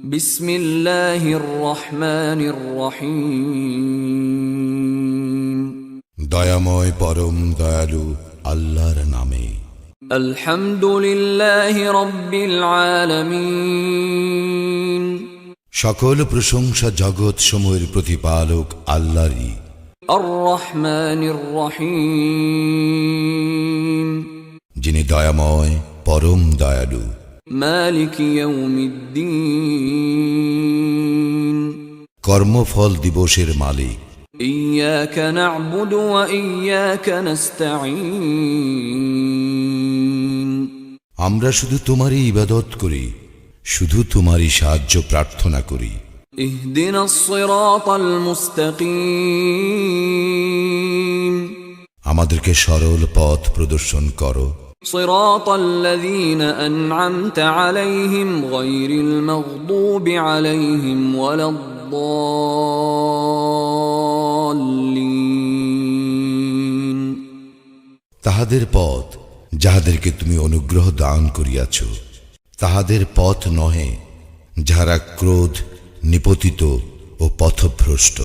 বিসমিল্লাহির রহমানির রহিম। দয়াময় পরম দয়ালু আল্লাহর নামে। আলহামদুলিল্লাহি রাব্বিল আলামিন। সকল প্রশংসা জগৎ সমূহের প্রতিপালক আল্লাহরই। আর রহমানির রহিম। যিনি দয়াময় পরম দয়ালু। মালিক ইয়াউমিদ্দিন। কর্মফল দিবসের মালিক। ইয়াকা না'বুদু ওয়া ইয়াকা নাস্তাঈন। আমরা শুধু তোমারই ইবাদত করি, শুধু তোমারই সাহায্য প্রার্থনা করি। ইহদিনাস সিরাতাল মুস্তাকিম। আমাদেরকে সরল পথ প্রদর্শন করো। সিরাতাল্লাযীনা আন'আমতা আলাইহিম গায়রিল মাগদুবি আলাইহিম ওয়ালাদ-দাল্লিন। তাহাদের পথ যাহাদেরকে তুমি অনুগ্রহ দান করিয়াছ, তাহাদের পথ নহে যাহারা ক্রোধ নিপতিত ও পথভ্রষ্ট।